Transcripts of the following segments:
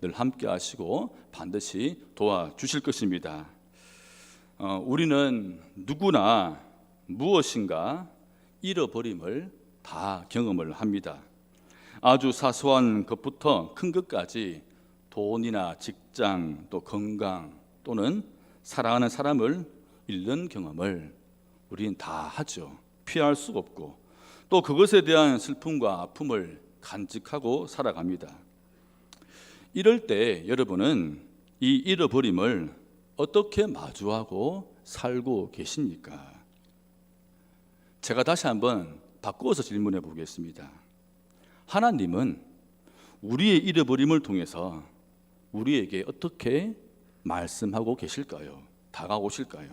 늘 함께 하시고 반드시 도와주실 것입니다. 우리는 누구나 무엇인가 잃어버림을 다 경험을 합니다. 아주 사소한 것부터 큰 것까지 돈이나 직장, 또 건강 또는 사랑하는 사람을 잃는 경험을 우리는 다 하죠. 피할 수가 없고 또 그것에 대한 슬픔과 아픔을 간직하고 살아갑니다. 이럴 때 여러분은 이 잃어버림을 어떻게 마주하고 살고 계십니까? 제가 다시 한번 바꾸어서 질문해 보겠습니다. 하나님은 우리의 잃어버림을 통해서 우리에게 어떻게 말씀하고 계실까요? 다가오실까요?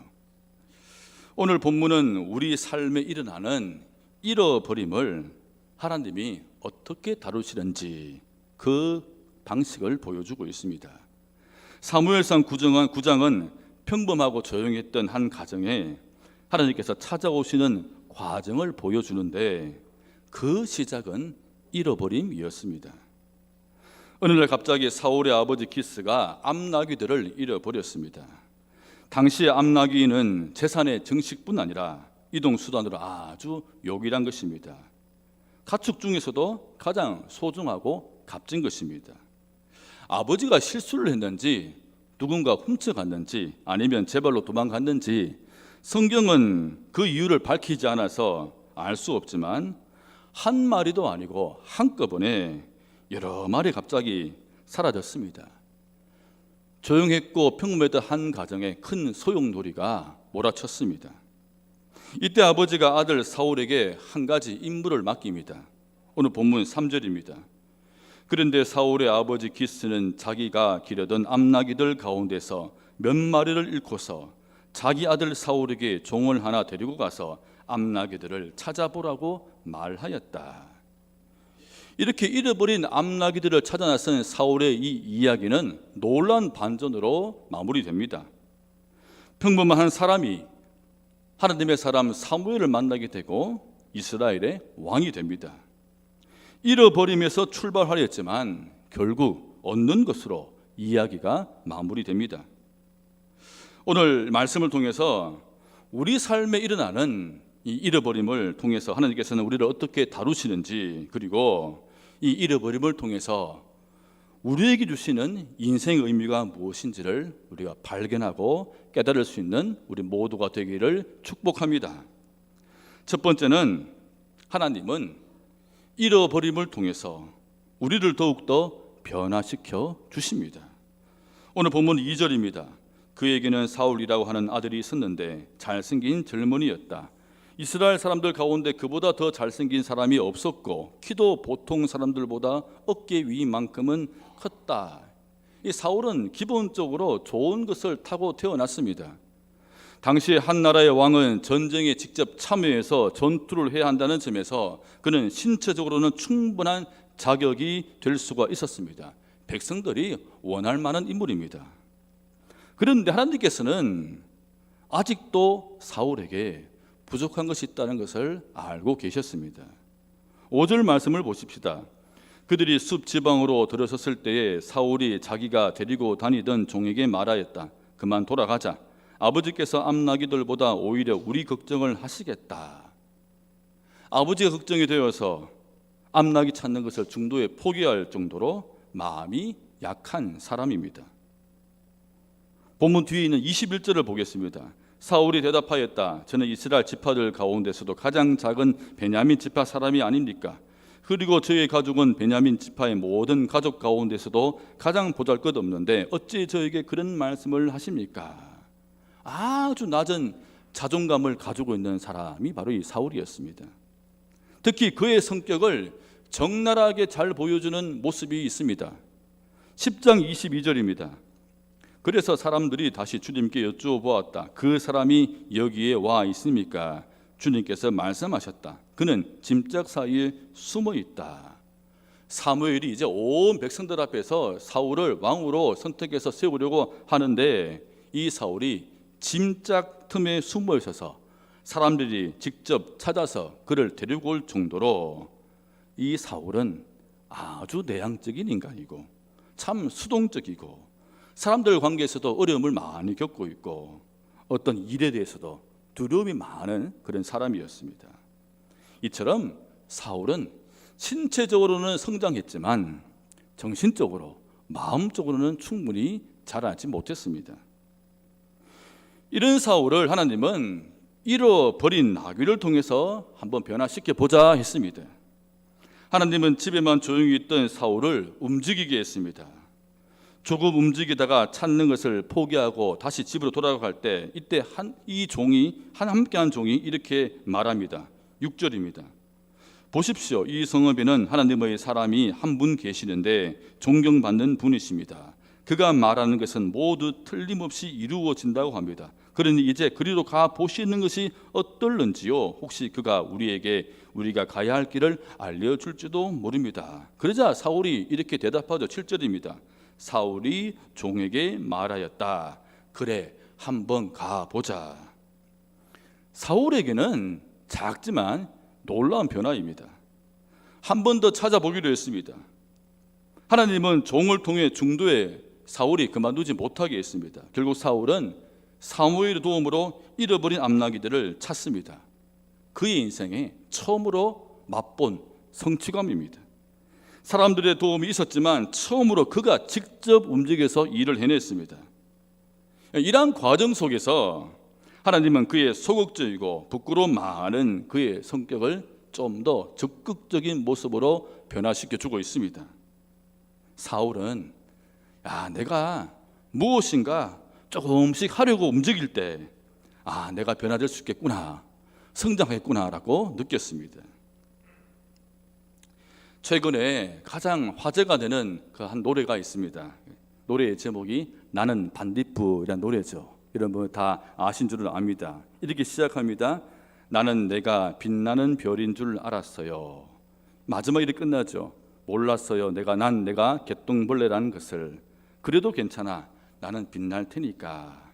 오늘 본문은 우리 삶에 일어나는 잃어버림을 하나님이 어떻게 다루시는지 그 방식을 보여주고 있습니다. 사무엘상 9장은 평범하고 조용했던 한 가정에 하나님께서 찾아오시는 과정을 보여주는데 그 시작은 잃어버림이었습니다. 어느 날 갑자기 사울의 아버지 기스가 암나귀들을 잃어버렸습니다. 당시 암나귀는 재산의 증식뿐 아니라 이동수단으로 아주 요긴한 것입니다. 가축 중에서도 가장 소중하고 값진 것입니다. 아버지가 실수를 했는지 누군가 훔쳐갔는지 아니면 제 발로 도망갔는지 성경은 그 이유를 밝히지 않아서 알 수 없지만 한 마리도 아니고 한꺼번에 여러 마리 갑자기 사라졌습니다. 조용했고 평범했던 한 가정에 큰 소용돌이가 몰아쳤습니다. 이때 아버지가 아들 사울에게 한 가지 임무를 맡깁니다. 오늘 본문 3절입니다. 그런데 사울의 아버지 기스는 자기가 기르던 암나귀들 가운데서 몇 마리를 잃고서 자기 아들 사울에게 종을 하나 데리고 가서 암나귀들을 찾아보라고 말하였다. 이렇게 잃어버린 암나귀들을 찾아 나선 사울의 이 이야기는 놀라운 반전으로 마무리됩니다. 평범한 한 사람이 하나님의 사람 사무엘을 만나게 되고 이스라엘의 왕이 됩니다. 잃어버림에서 출발하였지만 결국 얻는 것으로 이야기가 마무리됩니다. 오늘 말씀을 통해서 우리 삶에 일어나는 이 잃어버림을 통해서 하나님께서는 우리를 어떻게 다루시는지, 그리고 이 잃어버림을 통해서 우리에게 주시는 인생의 의미가 무엇인지를 우리가 발견하고 깨달을 수 있는 우리 모두가 되기를 축복합니다. 첫 번째는 하나님은 잃어버림을 통해서 우리를 더욱더 변화시켜 주십니다. 오늘 본문 2절입니다. 그에게는 사울이라고 하는 아들이 있었는데 잘생긴 젊은이였다. 이스라엘 사람들 가운데 그보다 더 잘생긴 사람이 없었고 키도 보통 사람들보다 어깨 위만큼은 컸다. 이 사울은 기본적으로 좋은 것을 타고 태어났습니다. 당시 한 나라의 왕은 전쟁에 직접 참여해서 전투를 해야 한다는 점에서 그는 신체적으로는 충분한 자격이 될 수가 있었습니다. 백성들이 원할 만한 인물입니다. 그런데 하나님께서는 아직도 사울에게 부족한 것이 있다는 것을 알고 계셨습니다. 5절 말씀을 보십시다. 그들이 숲 지방으로 들어섰을 때에 사울이 자기가 데리고 다니던 종에게 말하였다. 그만 돌아가자. 아버지께서 암나귀들보다 오히려 우리 걱정을 하시겠다. 아버지가 걱정이 되어서 암나귀 찾는 것을 중도에 포기할 정도로 마음이 약한 사람입니다. 본문 뒤에 있는 21절을 보겠습니다. 사울이 대답하였다. 저는 이스라엘 지파들 가운데서도 가장 작은 베냐민 지파 사람이 아닙니까? 그리고 저의 가족은 베냐민 지파의 모든 가족 가운데서도 가장 보잘것없는데 어찌 저에게 그런 말씀을 하십니까? 아주 낮은 자존감을 가지고 있는 사람이 바로 이 사울이었습니다. 특히 그의 성격을 적나라하게 잘 보여주는 모습이 있습니다. 10장 22절입니다. 그래서 사람들이 다시 주님께 여쭈어보았다. 그 사람이 여기에 와 있습니까? 주님께서 말씀하셨다. 그는 짐짝 사이에 숨어 있다. 사무엘이 이제 온 백성들 앞에서 사울을 왕으로 선택해서 세우려고 하는데 이 사울이 짐짝 틈에 숨어 있어서 사람들이 직접 찾아서 그를 데리고 올 정도로 이 사울은 아주 내향적인 인간이고 참 수동적이고 사람들 관계에서도 어려움을 많이 겪고 있고 어떤 일에 대해서도 두려움이 많은 그런 사람이었습니다. 이처럼 사울은 신체적으로는 성장했지만 정신적으로 마음적으로는 충분히 자라지 못했습니다. 이런 사울을 하나님은 잃어버린 나귀를 통해서 한번 변화시켜 보자 했습니다. 하나님은 집에만 조용히 있던 사울을 움직이게 했습니다. 조금 움직이다가 찾는 것을 포기하고 다시 집으로 돌아갈 때 이때 함께한 종이 이렇게 말합니다. 6절입니다. 보십시오. 이 성읍에는 하나님의 사람이 한 분 계시는데 존경받는 분이십니다. 그가 말하는 것은 모두 틀림없이 이루어진다고 합니다. 그러니 이제 그리로 가 보시는 것이 어떨는지요. 혹시 그가 우리가 가야 할 길을 알려줄지도 모릅니다. 그러자 사울이 이렇게 대답하죠. 7절입니다. 사울이 종에게 말하였다. 그래, 한번 가보자. 사울에게는 작지만 놀라운 변화입니다. 한 번 더 찾아보기로 했습니다. 하나님은 종을 통해 중도에 사울이 그만두지 못하게 했습니다. 결국 사울은 사무엘의 도움으로 잃어버린 암나귀들을 찾습니다. 그의 인생에 처음으로 맛본 성취감입니다. 사람들의 도움이 있었지만 처음으로 그가 직접 움직여서 일을 해냈습니다. 이러한 과정 속에서 하나님은 그의 소극적이고 부끄러움 많은 그의 성격을 좀 더 적극적인 모습으로 변화시켜 주고 있습니다. 사울은 내가 무엇인가 조금씩 하려고 움직일 때 내가 변화될 수 있겠구나, 성장했구나라고 느꼈습니다. 최근에 가장 화제가 되는 그 한 노래가 있습니다. 노래의 제목이 나는 반딧불이라는 노래죠. 이런 분 다 아신 줄을 압니다. 이렇게 시작합니다. 나는 내가 빛나는 별인 줄 알았어요. 마지막에 이렇게 끝나죠. 몰랐어요. 내가 개똥벌레라는 것을. 그래도 괜찮아. 나는 빛날 테니까.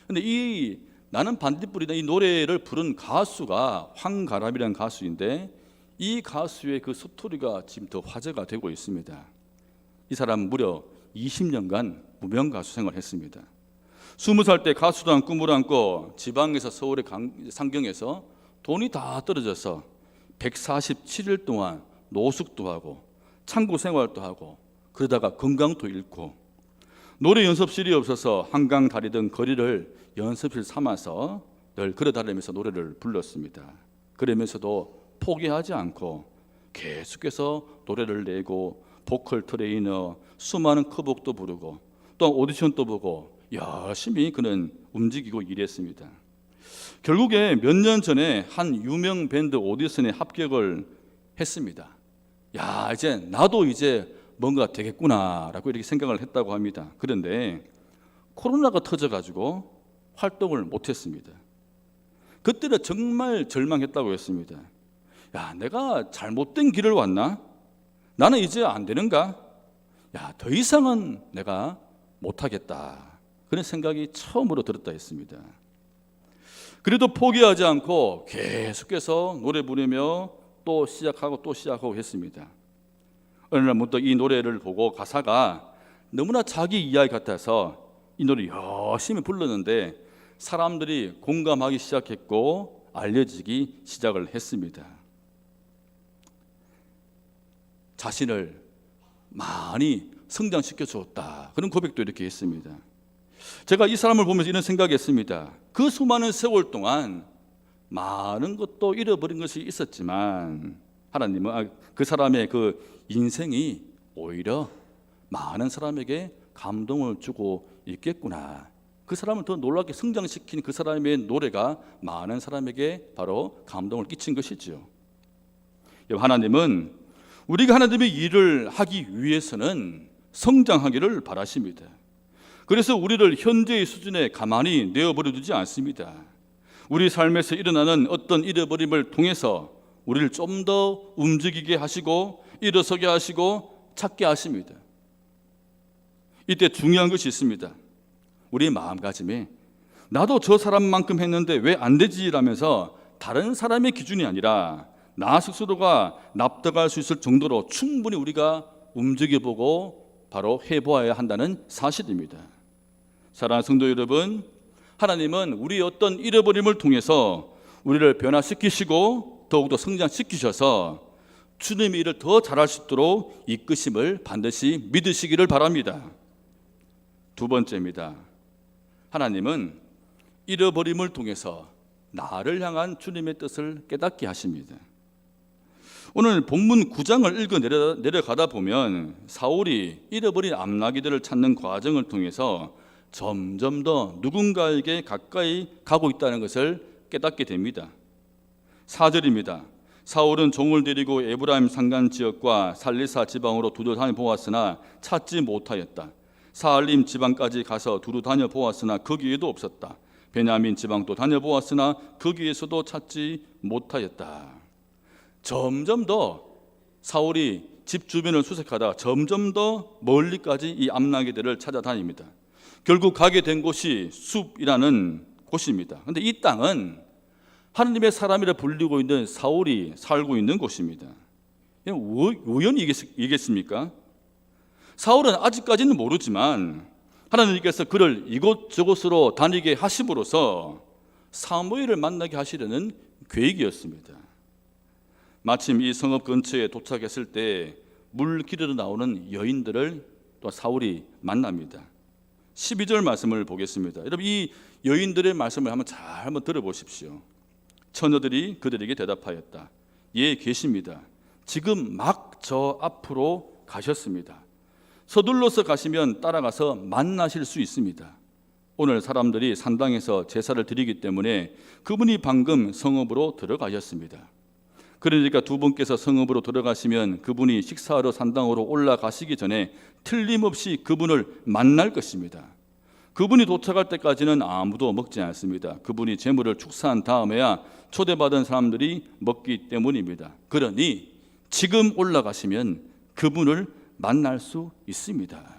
근데 이 나는 반딧불이다 이 노래를 부른 가수가 황가람이라는 가수인데 이 가수의 그 스토리가 지금 더 화제가 되고 있습니다. 이 사람 무려 20년간 무명 가수 생활을 했습니다. 20살 때 가수란 꿈을 안고 지방에서 서울의 상경에서 돈이 다 떨어져서 147일 동안 노숙도 하고 창고 생활도 하고 그러다가 건강도 잃고 노래 연습실이 없어서 한강 다리 등 거리를 연습실 삼아서 늘 걸어다니면서 노래를 불렀습니다. 그러면서도 포기하지 않고 계속해서 노래를 내고 보컬 트레이너, 수많은 커곡도 부르고 또 오디션도 보고 열심히 그는 움직이고 일했습니다. 결국에 몇 년 전에 한 유명 밴드 오디션에 합격을 했습니다. 이제 나도 뭔가 되겠구나라고 이렇게 생각을 했다고 합니다. 그런데 코로나가 터져가지고 활동을 못했습니다. 그때는 정말 절망했다고 했습니다. 내가 잘못된 길을 왔나? 나는 이제 안 되는가? 더 이상은 내가 못하겠다. 그런 생각이 처음으로 들었다 했습니다. 그래도 포기하지 않고 계속해서 노래 부르며 또 시작하고 했습니다. 어느 날 문득 이 노래를 보고 가사가 너무나 자기 이야기 같아서 이 노래 열심히 불렀는데 사람들이 공감하기 시작했고 알려지기 시작을 했습니다. 자신을 많이 성장시켜 주었다. 그런 고백도 이렇게 했습니다. 제가 이 사람을 보면서 이런 생각했습니다. 그 수많은 세월 동안 많은 것도 잃어버린 것이 있었지만 하나님은 그 사람의 그 인생이 오히려 많은 사람에게 감동을 주고 있겠구나. 그 사람을 더 놀랍게 성장시킨 그 사람의 노래가 많은 사람에게 바로 감동을 끼친 것이죠. 하나님은 우리가 하나님의 일을 하기 위해서는 성장하기를 바라십니다. 그래서 우리를 현재의 수준에 가만히 내어버려 두지 않습니다. 우리 삶에서 일어나는 어떤 잃어버림을 통해서 우리를 좀 더 움직이게 하시고 일어서게 하시고 찾게 하십니다. 이때 중요한 것이 있습니다. 우리의 마음가짐에 나도 저 사람만큼 했는데 왜 안 되지라면서 다른 사람의 기준이 아니라 나 스스로가 납득할 수 있을 정도로 충분히 우리가 움직여보고 바로 해보아야 한다는 사실입니다. 사랑하는 성도 여러분, 하나님은 우리의 어떤 잃어버림을 통해서 우리를 변화시키시고 더욱더 성장시키셔서 주님의 일을 더 잘할 수 있도록 이끄심을 반드시 믿으시기를 바랍니다. 두 번째입니다. 하나님은 잃어버림을 통해서 나를 향한 주님의 뜻을 깨닫게 하십니다. 오늘 본문 9장을 읽어 내려가다 보면 사울이 잃어버린 암나기들을 찾는 과정을 통해서 점점 더 누군가에게 가까이 가고 있다는 것을 깨닫게 됩니다. 4절입니다. 사울은 종을 데리고 에브라임 산간 지역과 살리사 지방으로 두루 다녀보았으나 찾지 못하였다. 사알림 지방까지 가서 두루 다녀보았으나 거기에도 없었다. 베냐민 지방도 다녀보았으나 거기에서도 찾지 못하였다. 점점 더 사울이 집 주변을 수색하다 점점 더 멀리까지 이 암나기들을 찾아다닙니다. 결국 가게 된 곳이 숲이라는 곳입니다. 그런데 이 땅은 하나님의 사람이라 불리고 있는 사울이 살고 있는 곳입니다. 우연이겠습니까? 사울은 아직까지는 모르지만 하나님께서 그를 이곳저곳으로 다니게 하심으로써 사무엘을 만나게 하시려는 계획이었습니다. 마침 이 성읍 근처에 도착했을 때 물길으로 나오는 여인들을 또 사울이 만납니다. 12절 말씀을 보겠습니다. 여러분, 이 여인들의 말씀을 한번 들어보십시오. 처녀들이 그들에게 대답하였다. 예, 계십니다. 지금 막 저 앞으로 가셨습니다. 서둘러서 가시면 따라가서 만나실 수 있습니다. 오늘 사람들이 산당에서 제사를 드리기 때문에 그분이 방금 성읍으로 들어가셨습니다. 그러니까 두 분께서 성읍으로 들어가시면 그분이 식사하러 산당으로 올라가시기 전에 틀림없이 그분을 만날 것입니다. 그분이 도착할 때까지는 아무도 먹지 않습니다. 그분이 제물을 축사한 다음에야 초대받은 사람들이 먹기 때문입니다. 그러니 지금 올라가시면 그분을 만날 수 있습니다.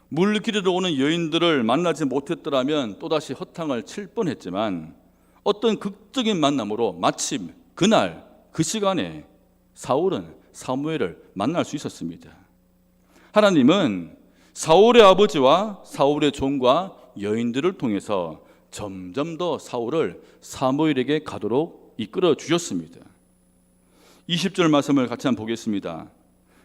물길으로 오는 여인들을 만나지 못했더라면 또다시 허탕을 칠 뻔했지만 어떤 극적인 만남으로 마침 그날 그 시간에 사울은 사무엘을 만날 수 있었습니다. 하나님은 사울의 아버지와 사울의 종과 여인들을 통해서 점점 더 사울을 사무엘에게 가도록 이끌어 주셨습니다. 20절 말씀을 같이 한번 보겠습니다.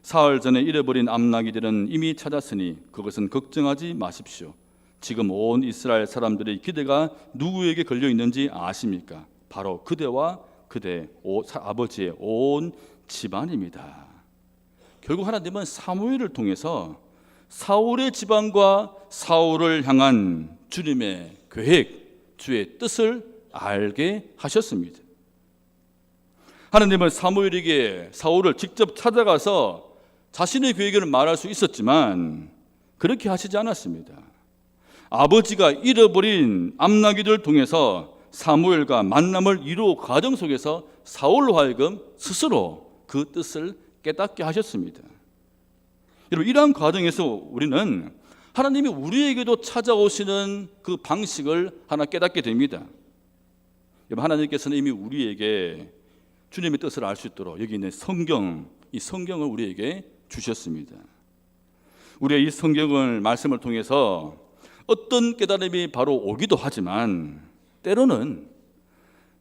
사흘 전에 잃어버린 암나기들은 이미 찾았으니 그것은 걱정하지 마십시오. 지금 온 이스라엘 사람들의 기대가 누구에게 걸려 있는지 아십니까? 바로 그대와 그대 아버지의 온 집안입니다. 결국 하나님은 사무엘을 통해서 사울의 집안과 사울을 향한 주님의 계획, 주의 뜻을 알게 하셨습니다. 하나님은 사무엘에게 사울을 직접 찾아가서 자신의 계획을 말할 수 있었지만 그렇게 하시지 않았습니다. 아버지가 잃어버린 암나기들을 통해서 사무엘과 만남을 이루어 과정 속에서 사울로 하여금 스스로 그 뜻을 깨닫게 하셨습니다. 여러분, 이러한 과정에서 우리는 하나님이 우리에게도 찾아오시는 그 방식을 하나 깨닫게 됩니다. 여러분, 하나님께서는 이미 우리에게 주님의 뜻을 알 수 있도록 여기 있는 성경, 이 성경을 우리에게 주셨습니다. 우리의 이 성경을 말씀을 통해서 어떤 깨달음이 바로 오기도 하지만 때로는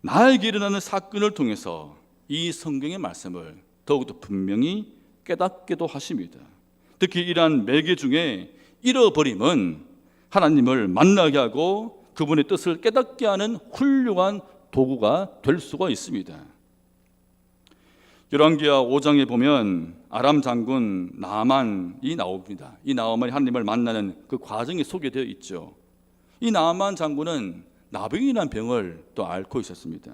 나에게 일어나는 사건을 통해서 이 성경의 말씀을 더욱더 분명히 깨닫기도 하십니다. 특히 이러한 매개 중에 잃어버림은 하나님을 만나게 하고 그분의 뜻을 깨닫게 하는 훌륭한 도구가 될 수가 있습니다. 열왕기하 5장에 보면 아람 장군 나아만이 나옵니다. 이 나아만이 하나님을 만나는 그 과정이 소개되어 있죠. 이 나아만 장군은 나병이라는 병을 또 앓고 있었습니다.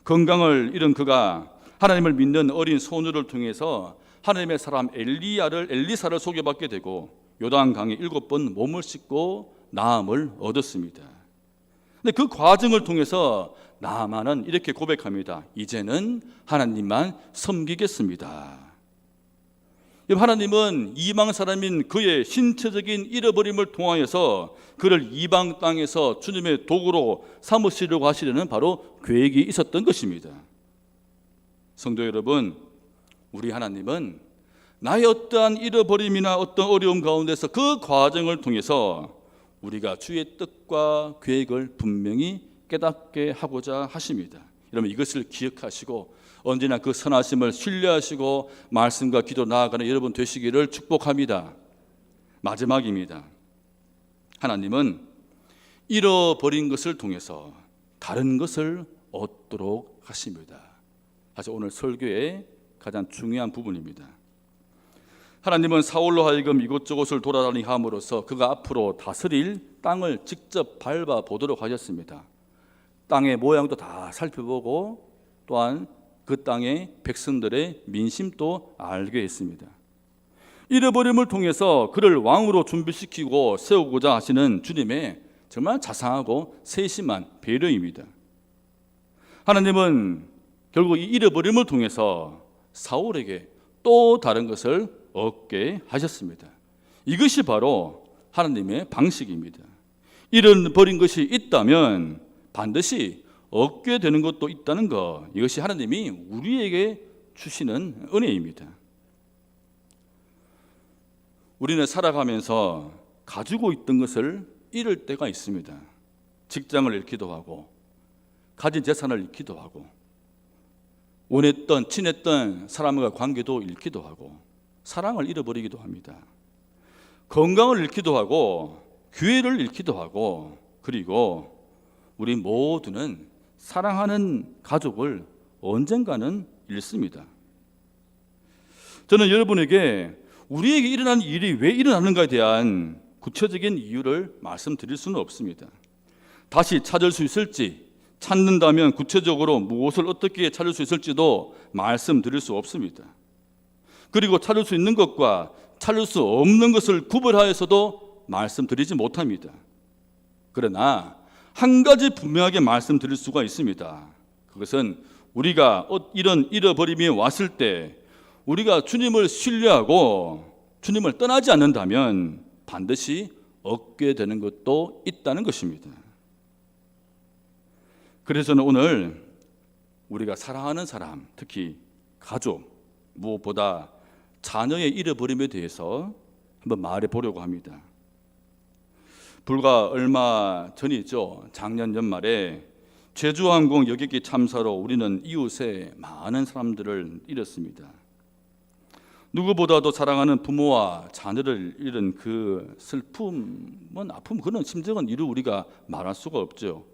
건강을 잃은 그가 하나님을 믿는 어린 소녀를 통해서 하나님의 사람 엘리사를 소개받게 되고 요단강에 7번 몸을 씻고 나음을 얻었습니다. 근데 그 과정을 통해서 나아만은 이렇게 고백합니다. 이제는 하나님만 섬기겠습니다. 하나님은 이방 사람인 그의 신체적인 잃어버림을 통하여서 그를 이방 땅에서 주님의 도구로 삼으시려고 하시려는 바로 계획이 있었던 것입니다. 성도 여러분, 우리 하나님은 나의 어떠한 잃어버림이나 어떤 어려움 가운데서 그 과정을 통해서 우리가 주의 뜻과 계획을 분명히 깨닫게 하고자 하십니다. 여러분 이것을 기억하시고 언제나 그 선하심을 신뢰하시고 말씀과 기도 나아가는 여러분 되시기를 축복합니다. 마지막입니다. 하나님은 잃어버린 것을 통해서 다른 것을 얻도록 하십니다. 사실 오늘 설교의 가장 중요한 부분입니다. 하나님은 사울로 하여금 이곳저곳을 돌아다니게 함으로써 그가 앞으로 다스릴 땅을 직접 밟아보도록 하셨습니다. 땅의 모양도 다 살펴보고 또한 그 땅의 백성들의 민심도 알게 했습니다. 잃어버림을 통해서 그를 왕으로 준비시키고 세우고자 하시는 주님의 정말 자상하고 세심한 배려입니다. 하나님은 결국 이 잃어버림을 통해서 사울에게 또 다른 것을 얻게 하셨습니다. 이것이 바로 하나님의 방식입니다. 잃어버린 것이 있다면 반드시 얻게 되는 것도 있다는 것, 이것이 하나님이 우리에게 주시는 은혜입니다. 우리는 살아가면서 가지고 있던 것을 잃을 때가 있습니다. 직장을 잃기도 하고 가진 재산을 잃기도 하고 원했던 친했던 사람과 관계도 잃기도 하고 사랑을 잃어버리기도 합니다. 건강을 잃기도 하고 기회를 잃기도 하고 그리고 우리 모두는 사랑하는 가족을 언젠가는 잃습니다. 저는 여러분에게 우리에게 일어나는 일이 왜 일어나는가에 대한 구체적인 이유를 말씀드릴 수는 없습니다. 다시 찾을 수 있을지, 찾는다면 구체적으로 무엇을 어떻게 찾을 수 있을지도 말씀드릴 수 없습니다. 그리고 찾을 수 있는 것과 찾을 수 없는 것을 구별하여서도 말씀드리지 못합니다. 그러나 한 가지 분명하게 말씀드릴 수가 있습니다. 그것은 우리가 이런 잃어버림이 왔을 때 우리가 주님을 신뢰하고 주님을 떠나지 않는다면 반드시 얻게 되는 것도 있다는 것입니다. 그래서 저는 오늘 우리가 사랑하는 사람, 특히 가족, 무엇보다 자녀의 잃어버림에 대해서 한번 말해 보려고 합니다. 불과 얼마 전이죠. 작년 연말에 제주항공 여객기 참사로 우리는 이웃에 많은 사람들을 잃었습니다. 누구보다도 사랑하는 부모와 자녀를 잃은 그 슬픔은 아픔, 그런 심정은 이루 우리가 말할 수가 없죠.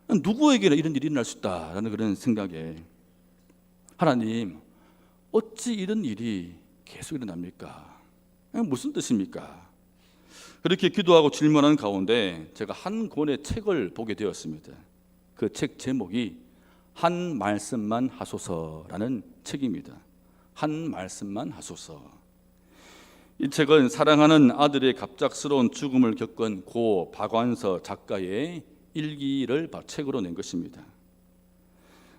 누구에게나 이런 일이 일어날 수 있다라는 그런 생각에 하나님, 어찌 이런 일이 계속 일어납니까? 무슨 뜻입니까? 그렇게 기도하고 질문하는 가운데 제가 한 권의 책을 보게 되었습니다. 그 책 제목이 한 말씀만 하소서라는 책입니다. 한 말씀만 하소서. 이 책은 사랑하는 아들의 갑작스러운 죽음을 겪은 고 박완서 작가의 일기를 책으로 낸 것입니다.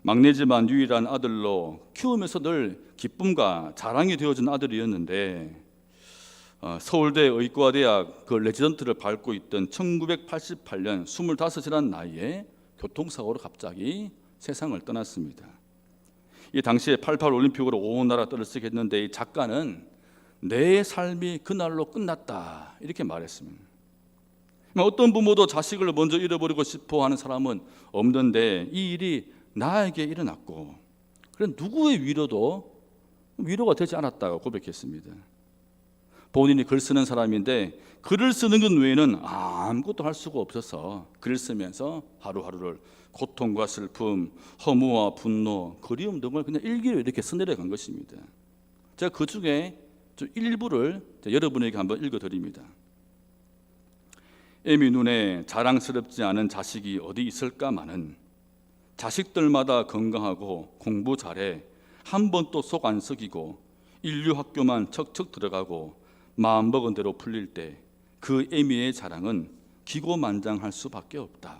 막내지만 유일한 아들로 키우면서 늘 기쁨과 자랑이 되어준 아들이었는데 서울대 의과대학 그 레지던트를 밟고 있던 1988년 25이라는 나이에 교통사고로 갑자기 세상을 떠났습니다. 이 당시에 88 올림픽으로 온 나라 떠들썩 했는데 이 작가는 내 삶이 그날로 끝났다 이렇게 말했습니다. 어떤 부모도 자식을 먼저 잃어버리고 싶어 하는 사람은 없는데 이 일이 나에게 일어났고 그런 누구의 위로가 되지 않았다고 고백했습니다. 본인이 글 쓰는 사람인데 글을 쓰는 것 외에는 아무것도 할 수가 없어서 글을 쓰면서 하루하루를 고통과 슬픔, 허무와 분노, 그리움 등을 그냥 일기로 이렇게 써내려간 것입니다. 제가 그 중에 좀 일부를 여러분에게 한번 읽어드립니다. 애미 눈에 자랑스럽지 않은 자식이 어디 있을까마는 자식들마다 건강하고 공부 잘해 한 번도 속 안 썩이고 인류학교만 척척 들어가고 마음먹은 대로 풀릴 때 그 애미의 자랑은 기고만장할 수밖에 없다.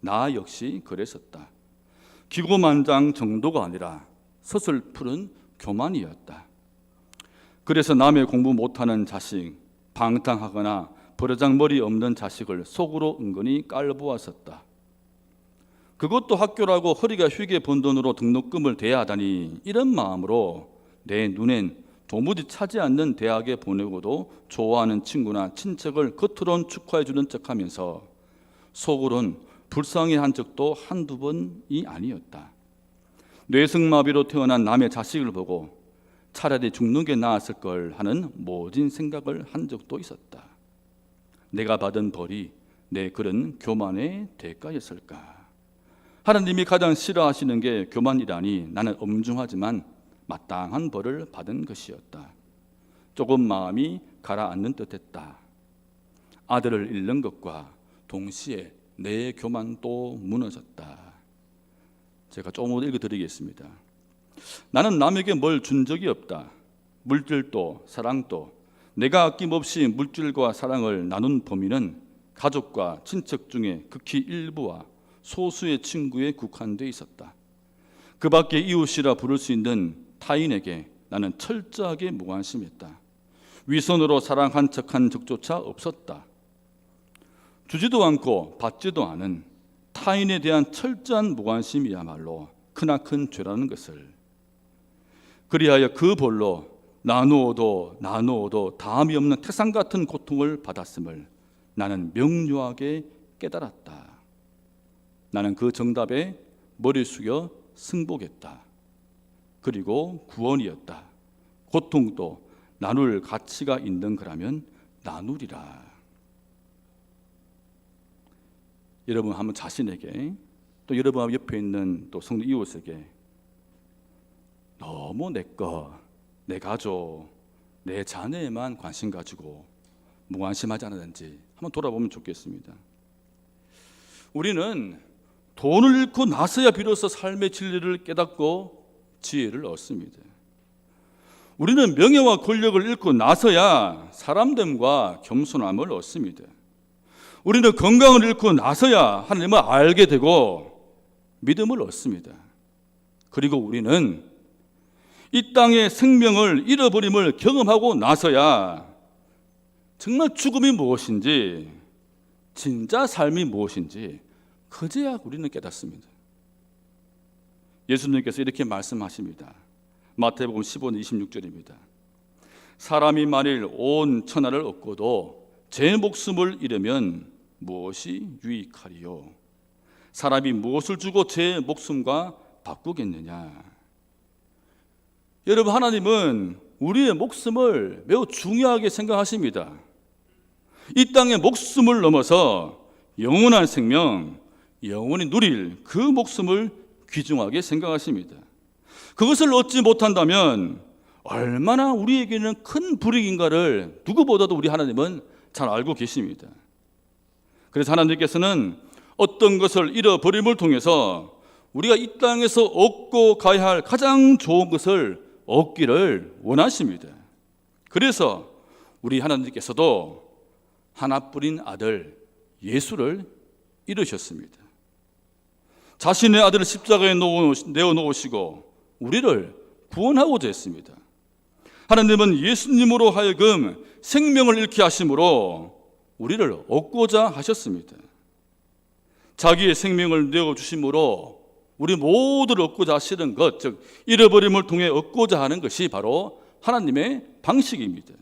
나 역시 그랬었다. 기고만장 정도가 아니라 서슬푸른 교만이었다. 그래서 남의 공부 못하는 자식, 방탕하거나 버르장머리 없는 자식을 속으로 은근히 깔보았었다. 그것도 학교라고 허리가 휘게 번 돈으로 등록금을 대야 하다니 이런 마음으로 내 눈엔 도무지 차지 않는 대학에 보내고도 좋아하는 친구나 친척을 겉으론 축하해주는 척하면서 속으론 불쌍해한 적도 한두 번이 아니었다. 뇌승마비로 태어난 남의 자식을 보고 차라리 죽는 게 나았을 걸 하는 모진 생각을 한 적도 있었다. 내가 받은 벌이 내 그런 교만의 대가였을까? 하나님이 가장 싫어하시는 게 교만이라니 나는 엄중하지만 마땅한 벌을 받은 것이었다. 조금 마음이 가라앉는 듯했다. 아들을 잃는 것과 동시에 내 교만도 무너졌다. 제가 조금 읽어드리겠습니다. 나는 남에게 뭘 준 적이 없다. 물질도 사랑도. 내가 아낌없이 물질과 사랑을 나눈 범위는 가족과 친척 중에 극히 일부와 소수의 친구에 국한되어 있었다. 그 밖에 이웃이라 부를 수 있는 타인에게 나는 철저하게 무관심했다. 위선으로 사랑한 척한 적조차 없었다. 주지도 않고 받지도 않은 타인에 대한 철저한 무관심이야말로 크나큰 죄라는 것을, 그리하여 그 벌로 나누어도 다함이 없는 태산 같은 고통을 받았음을 나는 명료하게 깨달았다. 나는 그 정답에 머리 숙여 승복했다. 그리고 구원이었다. 고통도 나눌 가치가 있는 거라면 나누리라. 여러분 한번 자신에게, 또 여러분 옆에 있는 또 성도 이웃에게 너무 내 거, 내 가족, 내 자녀에만 관심 가지고 무관심하지 않았는지 한번 돌아보면 좋겠습니다. 우리는 돈을 잃고 나서야 비로소 삶의 진리를 깨닫고 지혜를 얻습니다. 우리는 명예와 권력을 잃고 나서야 사람됨과 겸손함을 얻습니다. 우리는 건강을 잃고 나서야 하나님을 알게 되고 믿음을 얻습니다. 그리고 우리는 이 땅의 생명을 잃어버림을 경험하고 나서야 정말 죽음이 무엇인지, 진짜 삶이 무엇인지 그제야 우리는 깨닫습니다. 예수님께서 이렇게 말씀하십니다. 마태복음 15장 26절입니다. 사람이 만일 온 천하를 얻고도 제 목숨을 잃으면 무엇이 유익하리요? 사람이 무엇을 주고 제 목숨과 바꾸겠느냐? 여러분, 하나님은 우리의 목숨을 매우 중요하게 생각하십니다. 이 땅의 목숨을 넘어서 영원한 생명, 영원히 누릴 그 목숨을 귀중하게 생각하십니다. 그것을 얻지 못한다면 얼마나 우리에게는 큰 불이익인가를 누구보다도 우리 하나님은 잘 알고 계십니다. 그래서 하나님께서는 어떤 것을 잃어버림을 통해서 우리가 이 땅에서 얻고 가야 할 가장 좋은 것을 얻기를 원하십니다. 그래서 우리 하나님께서도 하나뿐인 아들 예수를 잃으셨습니다. 자신의 아들을 십자가에 내어놓으시고 우리를 구원하고자 했습니다. 하나님은 예수님으로 하여금 생명을 잃게 하심으로 우리를 얻고자 하셨습니다. 자기의 생명을 내어주심으로 우리 모두를 얻고자 하시는 것, 즉 잃어버림을 통해 얻고자 하는 것이 바로 하나님의 방식입니다.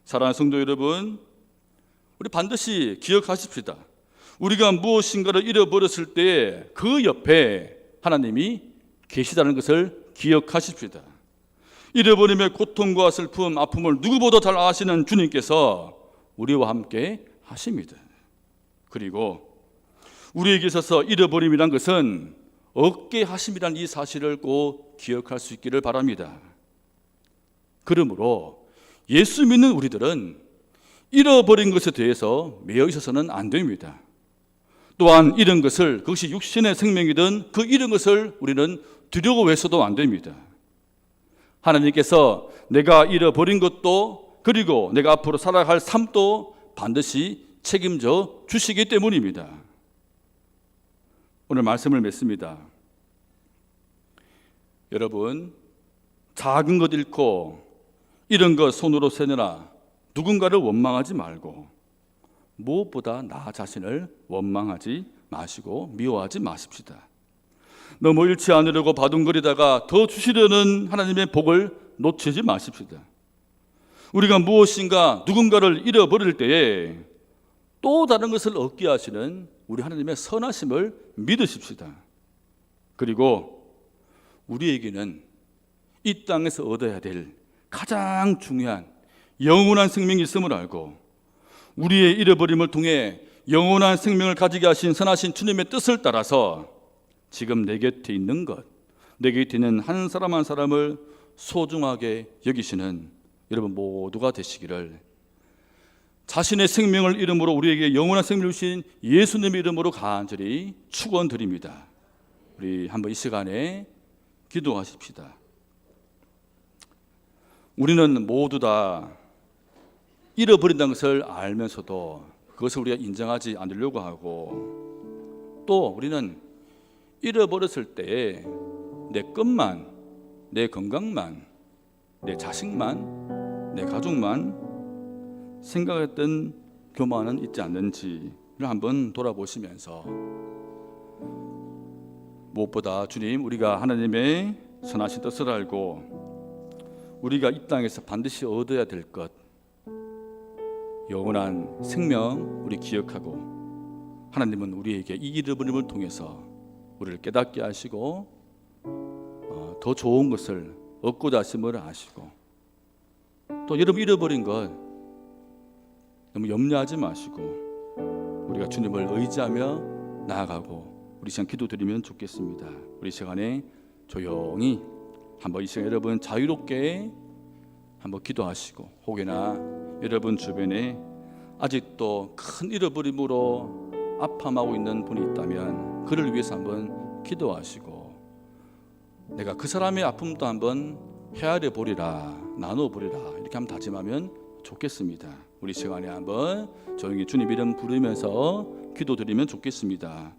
사랑하는 성도 여러분, 우리 반드시 기억하십시다. 우리가 무엇인가를 잃어버렸을 때 그 옆에 하나님이 계시다는 것을 기억하십시다. 잃어버림의 고통과 슬픔, 아픔을 누구보다 잘 아시는 주님께서 우리와 함께 하십니다. 그리고 우리에게 있어서 잃어버림이란 것은 얻게 하심이란 이 사실을 꼭 기억할 수 있기를 바랍니다. 그러므로 예수 믿는 우리들은 잃어버린 것에 대해서 매여 있어서는 안 됩니다. 또한 잃은 것을, 그것이 육신의 생명이든 그 잃은 것을 우리는 두려워해서도 안 됩니다. 하나님께서 내가 잃어버린 것도, 그리고 내가 앞으로 살아갈 삶도 반드시 책임져 주시기 때문입니다. 오늘 말씀을 맺습니다. 여러분, 작은 것 잃고 잃은 것 손으로 세느라 누군가를 원망하지 말고 무엇보다 나 자신을 원망하지 마시고 미워하지 마십시다. 너무 잃지 않으려고 바둥거리다가 더 주시려는 하나님의 복을 놓치지 마십시다. 우리가 무엇인가 누군가를 잃어버릴 때에 또 다른 것을 얻게 하시는 우리 하나님의 선하심을 믿으십시다. 그리고 우리에게는 이 땅에서 얻어야 될 가장 중요한 영원한 생명이 있음을 알고 우리의 잃어버림을 통해 영원한 생명을 가지게 하신 선하신 주님의 뜻을 따라서 지금 내 곁에 있는 것, 내 곁에 있는 한 사람 한 사람을 소중하게 여기시는 여러분 모두가 되시기를 자신의 생명을 이름으로 우리에게 영원한 생명을 주신 예수님의 이름으로 간절히 축원드립니다. 우리 한번 이 시간에 기도하십시다. 우리는 모두 다 잃어버린다는 것을 알면서도 그것을 우리가 인정하지 않으려고 하고 또 우리는 잃어버렸을 때 내 것만, 내 건강만, 내 자식만, 내 가족만 생각했던 교만은 있지 않는지를 한번 돌아보시면서 무엇보다 주님 우리가 하나님의 선하신 뜻을 알고 우리가 이 땅에서 반드시 얻어야 될 것 영원한 생명 우리 기억하고 하나님은 우리에게 이 잃어버림을 통해서 우리를 깨닫게 하시고 더 좋은 것을 얻고자 하심을 아시고 또 여러분 잃어버린 것 너무 염려하지 마시고 우리가 주님을 의지하며 나아가고 우리 시간 기도드리면 좋겠습니다. 우리 시간에 조용히 한번 이 시간 여러분 자유롭게 한번 기도하시고 혹여나 여러분 주변에 아직도 큰 잃어버림으로 아파하고 있는 분이 있다면 그를 위해서 한번 기도하시고 내가 그 사람의 아픔도 한번 헤아려 보리라 나눠 보리라 이렇게 한번 다짐하면 좋겠습니다. 우리 시간에 한번 조용히 주님 이름 부르면서 기도드리면 좋겠습니다.